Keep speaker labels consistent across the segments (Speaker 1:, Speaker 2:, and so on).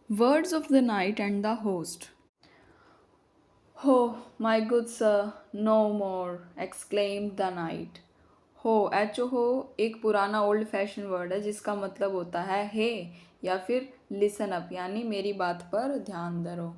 Speaker 1: Words of the night and the host. Oh, my good sir, no more, exclaimed the knight. हो H O हो एक पुराना old fashion word है जिसका मतलब होता है हे या फिर लिसन अप यानी मेरी बात पर ध्यान धरो।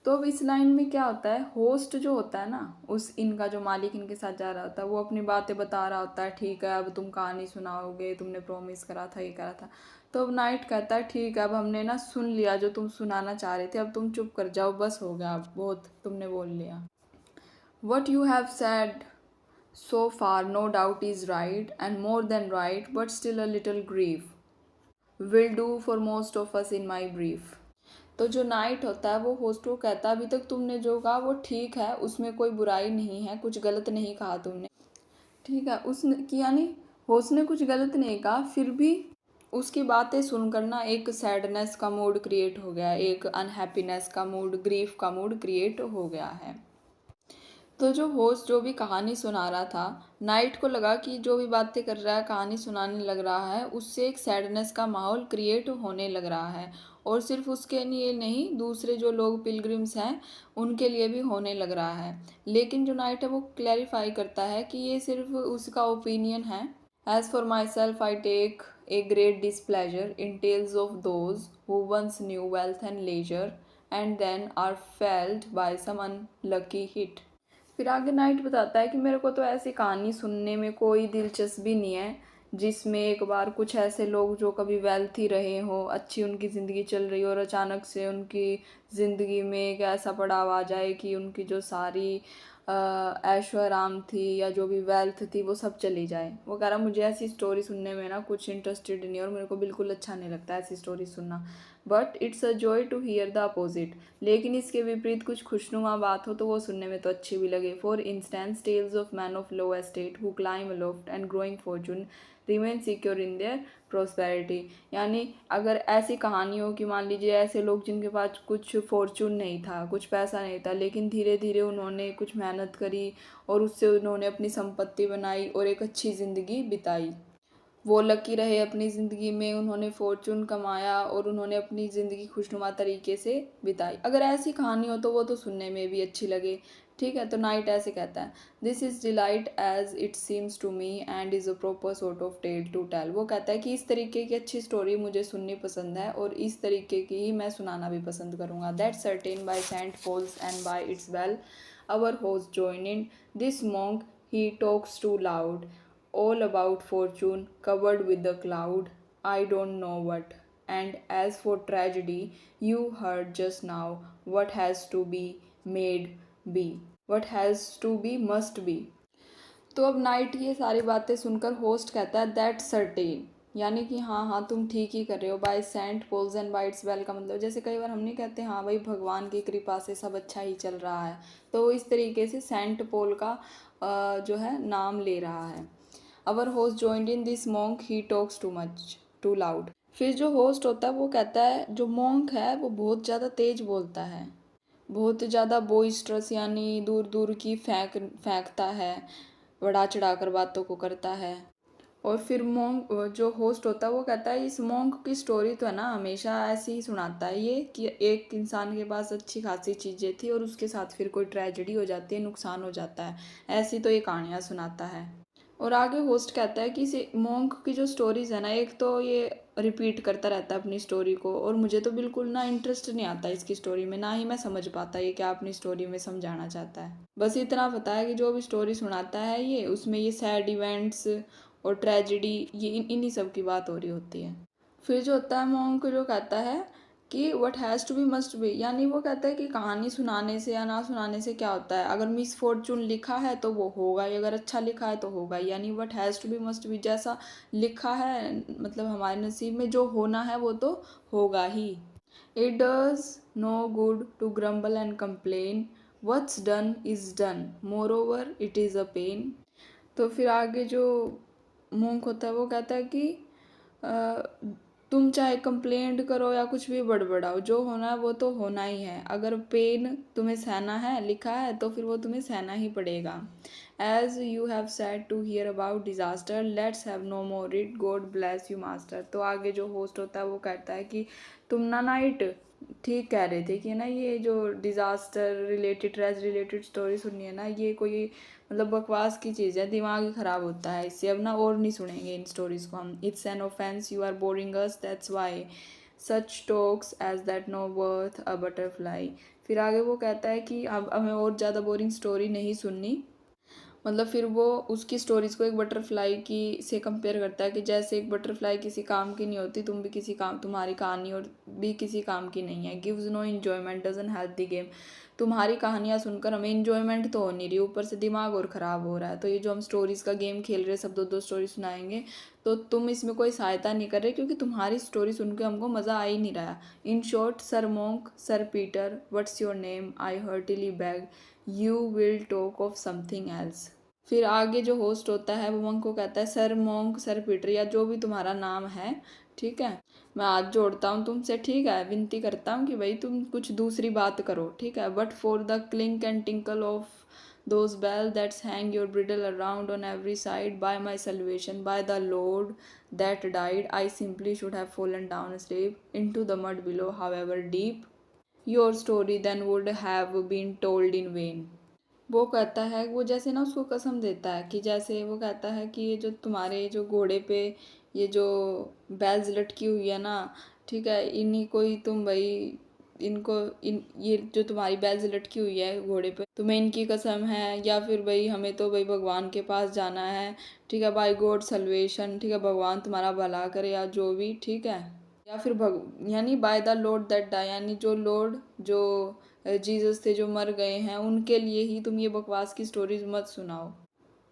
Speaker 1: तो अब इस लाइन में क्या होता है, होस्ट जो होता है ना, उस इनका जो मालिक इनके साथ जा रहा होता है वो अपनी बातें बता रहा होता है। ठीक है, अब तुम कहानी सुनाओगे, तुमने प्रॉमिस करा था, ये करा था। तो अब नाइट कहता है ठीक है, अब हमने ना सुन लिया जो तुम सुनाना चाह रहे थे, अब तुम चुप कर जाओ, बस हो गया, अब बहुत तुमने बोल लिया। What you have sad so far no doubt is right and more than right but still a little grief will do for most of us in my brief। तो जो नाइट होता है वो होस्ट को कहता है अभी तक तुमने जो कहा वो ठीक है, उसमें कोई बुराई नहीं है, कुछ गलत नहीं कहा तुमने। ठीक है, उसने कि यानी होस्ट ने कुछ गलत नहीं कहा, फिर भी उसकी बातें सुनकर ना एक सैडनेस का मूड क्रिएट हो गया, एक अनहैप्पीनेस का मूड, ग्रीफ का मूड क्रिएट हो गया है। तो जो होस्ट जो भी कहानी सुना रहा था, नाइट को लगा कि जो भी बातें कर रहा है, कहानी सुनाने लग रहा है, उससे एक सैडनेस का माहौल क्रिएट होने लग रहा है। और सिर्फ उसके लिए नहीं, दूसरे जो लोग पिलग्रिम्स हैं उनके लिए भी होने लग रहा है। लेकिन जो नाइट है वो क्लैरिफाई करता है कि ये सिर्फ उसका ओपिनियन है। As for myself I take a great displeasure in tales of those who once knew wealth and leisure and then are felled by some unlucky hit. फिर आगे नाइट बताता है कि मेरे को तो ऐसी कहानी सुनने में कोई दिलचस्पी नहीं है जिसमें एक बार कुछ ऐसे लोग जो कभी वेल्थी रहे हो, अच्छी उनकी ज़िंदगी चल रही हो और अचानक से उनकी ज़िंदगी में एक ऐसा पड़ाव आ जाए कि उनकी जो सारी ऐशो आराम थी या जो भी वेल्थ थी वो सब चली जाए। वो कह रहा मुझे ऐसी स्टोरी सुनने में ना कुछ इंटरेस्टेड नहीं और मेरे को बिल्कुल अच्छा नहीं लगता ऐसी स्टोरी सुनना। But it's a joy to hear the opposite. लेकिन इसके विपरीत कुछ खुशनुमा बात हो तो वो सुनने में तो अच्छी भी लगे। For instance tales of men of low estate who climb aloft and growing fortune remain secure in their prosperity. यानी अगर ऐसी कहानी हो कि मान लीजिए ऐसे लोग जिनके पास कुछ फॉर्चून नहीं था, कुछ पैसा नहीं था, लेकिन धीरे धीरे उन्होंने कुछ मेहनत करी और उससे उन्होंने अपनी संपत्ति बनाई और एक अच्छी ज़िंदगी बिताई। वो लकी रहे अपनी ज़िंदगी में, उन्होंने फॉर्चून कमाया और उन्होंने अपनी ज़िंदगी खुशनुमा तरीके से बिताई। अगर ऐसी कहानी हो तो वो तो सुनने में भी अच्छी लगे। ठीक है, तो नाइट ऐसे कहता है, this is delight as it seems to me and is a proper sort of tale to tell. वो कहता है कि इस तरीके की अच्छी स्टोरी मुझे सुननी पसंद है और इस तरीके की ही मैं सुनाना भी पसंद करूँगा। That certain by Saint Paul's and by it's well our host join in this monk he talks too loud all about fortune covered with the cloud, I don't know what. And as for tragedy, you heard just now, what has to be made be. What has to be must be. तो अब night ये सारी बातें सुनकर host कहता है that certain, यानी कि हाँ हाँ तुम ठीक ही कर रहे हो। By Saint Paul's and by it's well का मतलब जैसे कई बार हम नहीं कहते हाँ भाई भगवान की कृपा से सब अच्छा ही चल रहा है, तो वो इस तरीके से सेंट पोल का जो है नाम ले रहा है। Our host joined in this monk he talks too much too loud. फिर जो होस्ट होता है वो कहता है जो मॉन्क है वो बहुत ज़्यादा तेज बोलता है, बहुत ज़्यादा बोइस्ट्रस यानी दूर दूर की फेंकता है, बढ़ा चढ़ा कर बातों को करता है। और फिर मॉन्क जो होस्ट होता है वो कहता है इस मॉन्क की स्टोरी तो है ना हमेशा ऐसे ही सुनाता है ये कि एक इंसान के पास अच्छी खासी चीज़ें थी और उसके साथ फिर कोई ट्रेजेडी हो जाती है, नुकसान हो जाता है, ऐसी तो ये कहानियाँ सुनाता है। और आगे होस्ट कहता है कि इसे मॉन्क की जो स्टोरीज़ है ना, एक तो ये रिपीट करता रहता है अपनी स्टोरी को और मुझे तो बिल्कुल ना इंटरेस्ट नहीं आता इसकी स्टोरी में, ना ही मैं समझ पाता ये क्या अपनी स्टोरी में समझाना चाहता है। बस इतना पता है कि जो भी स्टोरी सुनाता है ये उसमें ये सैड इवेंट्स और ट्रेजिडी ये इन्हीं सब की बात हो रही होती है। फिर जो होता है मॉन्क जो कहता है कि what has to be must be, यानी वो कहता है कि कहानी सुनाने से या ना सुनाने से क्या होता है, अगर मिस फॉर्चून लिखा है तो वो होगा ही, अगर अच्छा लिखा है तो होगा ही। यानी what has to be must be, जैसा लिखा है मतलब हमारे नसीब में जो होना है वो तो होगा ही। It does no good to grumble and complain, what's done is done, moreover it is a pain. तो फिर आगे जो मूंग होता है वो कहता है कि अ, तुम चाहे कंप्लेंट करो या कुछ भी बड़बड़ाओ, जो होना है वो तो होना ही है। अगर पेन तुम्हें सहना है, लिखा है, तो फिर वो तुम्हें सहना ही पड़ेगा। As you have said to hear about disaster let's have no more it, God bless you master. तो आगे जो होस्ट होता है वो कहता है कि तुम ना नाइट ठीक कह रहे थे कि ना ये जो डिज़ास्टर रिलेटेड ट्रेज रिलेटेड स्टोरी सुननी है ना, ये कोई मतलब बकवास की चीज़ है, दिमाग ही ख़राब होता है इससे। अब ना और नहीं सुनेंगे इन स्टोरीज़ को हम। It's an offence, you are boring us, that's why such talks as that no worth a butterfly. फिर आगे वो कहता है कि अब हमें और ज़्यादा बोरिंग स्टोरी नहीं सुननी। मतलब फिर वो उसकी स्टोरीज को एक बटरफ्लाई की से कंपेयर करता है कि जैसे एक बटरफ्लाई किसी काम की नहीं होती, तुम भी किसी काम, तुम्हारी कहानी और भी किसी काम की नहीं है। Gives no enjoyment, doesn't help the game. तुम्हारी कहानियाँ सुनकर हमें इन्जॉयमेंट तो हो नहीं रही, ऊपर से दिमाग और ख़राब हो रहा है। तो ये जो हम स्टोरीज़ का गेम खेल रहे हैं, सब दो दो स्टोरी सुनाएंगे, तो तुम इसमें कोई सहायता नहीं कर रहे, क्योंकि तुम्हारी स्टोरी सुन के हमको मज़ा आ ही नहीं रहा। In short sir monk, sir Peter, what's your name, I heartily beg, you will talk of something else. फिर आगे जो होस्ट होता है वो मंक को कहता है, सर मोंक, सर पीटर, या जो भी तुम्हारा नाम है, ठीक है, मैं हाथ जोड़ता हूँ तुमसे, ठीक है, विनती करता हूँ कि भाई तुम कुछ दूसरी बात करो, ठीक है। But for the clink and tinkle of those bell that's hang your bridle around on every side, by my salvation, by the Lord that died, I simply should have fallen down sleep into the mud below, how ever deep your story then would have been told in vain. वो कहता है, वो जैसे ना उसको कसम देता है कि जैसे वो कहता है कि ये जो तुम्हारे जो घोड़े पे ये जो बैल्स लटकी हुई है ना, ठीक है, इन्हीं को ही तुम भाई, इनको इन ये जो तुम्हारी बैल्स लटकी हुई है घोड़े पे, तुम्हें इनकी कसम है, या फिर भाई हमें तो भाई भगवान के पास जाना है, ठीक है, बाय गॉड सल्वेशन, ठीक है, भगवान तुम्हारा भला करे या जो भी, ठीक है, या फिर यानी by the Lord that die, यानी जो लॉर्ड जो जीसस थे जो मर गए हैं, उनके लिए ही तुम ये बकवास की स्टोरीज मत सुनाओ।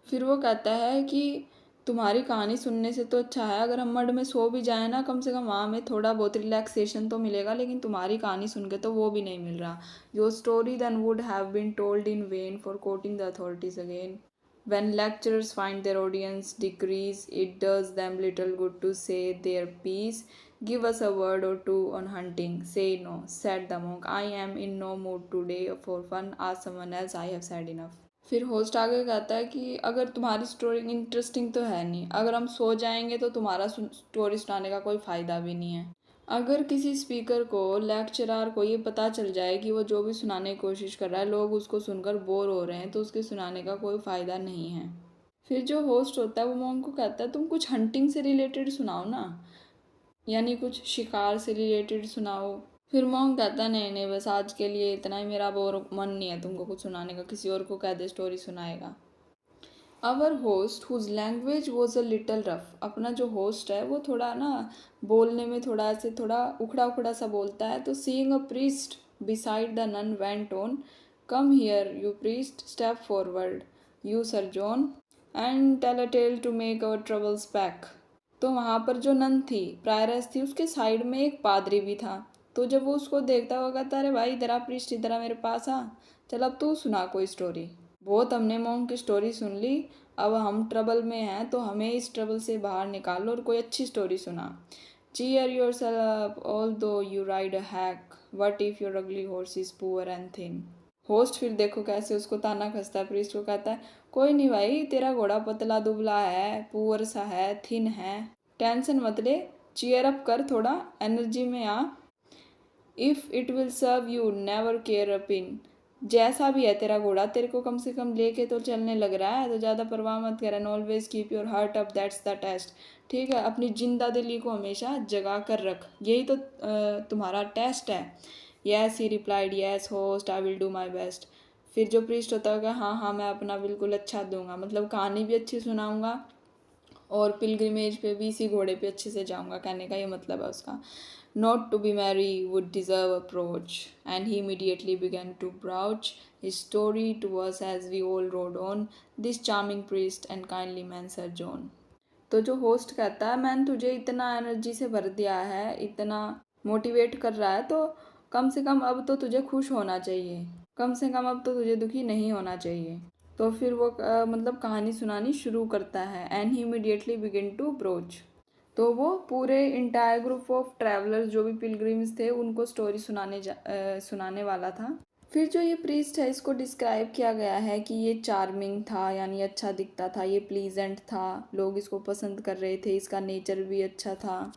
Speaker 1: फिर वो कहता है कि तुम्हारी कहानी सुनने से तो अच्छा है अगर हम मड में सो भी जाए ना, कम से कम वहाँ हमें थोड़ा बहुत रिलैक्सेशन तो मिलेगा, लेकिन तुम्हारी कहानी सुन के तो वो भी नहीं मिल रहा। Your story then would have been told in vain for quoting the authorities again, when lecturers find their audience decrease, it does them little good to say their piece. Give us a word or two on hunting. Say no, said the monk. I am in no mood today for fun. Ask someone else. I have said enough. फिर host आगे कहता है कि अगर तुम्हारी story interesting तो है नहीं, अगर हम सो जाएंगे तो तुम्हारा स्टोरी सुनाने का कोई फ़ायदा भी नहीं है। अगर किसी स्पीकर को, लेक्चरर को ये पता चल जाए कि वो जो भी सुनाने की कोशिश कर रहा है लोग उसको सुनकर बोर हो रहे हैं, तो उसके सुनाने का कोई फ़ायदा नहीं है। फिर जो होस्ट होता है वो मोंग को कहता है, तुम कुछ हंटिंग से रिलेटेड सुनाओ ना, यानी कुछ शिकार से रिलेटेड सुनाओ। फिर मोंग कहता है, नहीं नहीं, बस आज के लिए इतना ही, मेरा अब और मन नहीं है तुमको कुछ सुनाने का, किसी और को कह दे स्टोरी सुनाएगा। Our host whose language was a little rough, अपना जो होस्ट है वो थोड़ा ना बोलने में थोड़ा ऐसे थोड़ा उखड़ा उखड़ा सा बोलता है। तो seeing a priest beside the nun went on, come here you priest, step forward you sir John, and tell a tale to make our troubles back. तो वहाँ पर जो नन थी, प्रायरस थी, उसके साइड में एक पादरी भी था। तो जब वो उसको देखता हुआ कहता, अरे भाई इधर आ प्रीस्ट, इधर आ मेरे पास आ, चल अब तू सुना कोई स्टोरी। बहुत हमने मोंग की स्टोरी सुन ली, अब हम ट्रबल में हैं, तो हमें इस ट्रबल से बाहर निकालो और कोई अच्छी स्टोरी सुना। Cheer yourself although you ride a hack, what if your ugly horse is poor and thin. Host फिर देखो कैसे उसको ताना कसता है, प्रीस्ट को कहता है, कोई नहीं भाई, तेरा घोड़ा पतला दुबला है, पुअर सा है, थिन है, टेंशन मत ले, चीयर अप कर, थोड़ा एनर्जी में आ। If it will serve you never care a pin, जैसा भी है तेरा घोड़ा, तेरे को कम से कम लेके तो चलने लग रहा है, तो ज़्यादा परवाह मत कर। And always keep your heart up, that's the test, ठीक है, अपनी जिंदा दिली को हमेशा जगा कर रख, यही तो तुम्हारा टेस्ट है। Yes he replied, yes host, I will do my best. फिर जो प्रीस्ट होता होगा, हाँ हाँ मैं अपना बिल्कुल अच्छा दूंगा, मतलब कहानी भी अच्छी सुनाऊंगा और पिलग्रिमेज पे भी इसी घोड़े पे अच्छे से जाऊंगा, कहने का ये मतलब है उसका। Not to be merry would deserve approach, and he immediately began to broach his story to us as we all rode on, this charming priest and kindly man Sir John. तो जो होस्ट कहता है, मैंने तुझे इतना energy से भर दिया है, इतना मोटिवेट कर रहा है, तो कम से कम अब तो तुझे खुश होना चाहिए, कम से कम अब तो तुझे दुखी नहीं होना चाहिए। तो फिर वो मतलब कहानी सुनानी शुरू करता है, and he immediately begin to broach. तो वो पूरे इंटायर ग्रुप ऑफ ट्रैवलर्स जो भी पिलग्रिम्स थे उनको स्टोरी सुनाने वाला था। फिर जो ये प्रीस्ट है, इसको डिस्क्राइब किया गया है कि ये चार्मिंग था, यानी अच्छा दिखता था, ये प्लीजेंट था, लोग इसको पसंद कर रहे थे, इसका नेचर भी अच्छा था।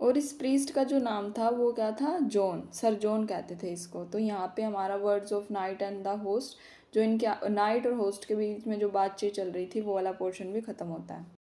Speaker 1: और इस प्रीस्ट का जो नाम था वो क्या था, जॉन, सर जॉन कहते थे इसको। तो यहाँ पे हमारा words of night and the host, जो इनके नाइट और होस्ट के बीच में जो बातचीत चल रही थी वो वाला पोर्शन भी ख़त्म होता है।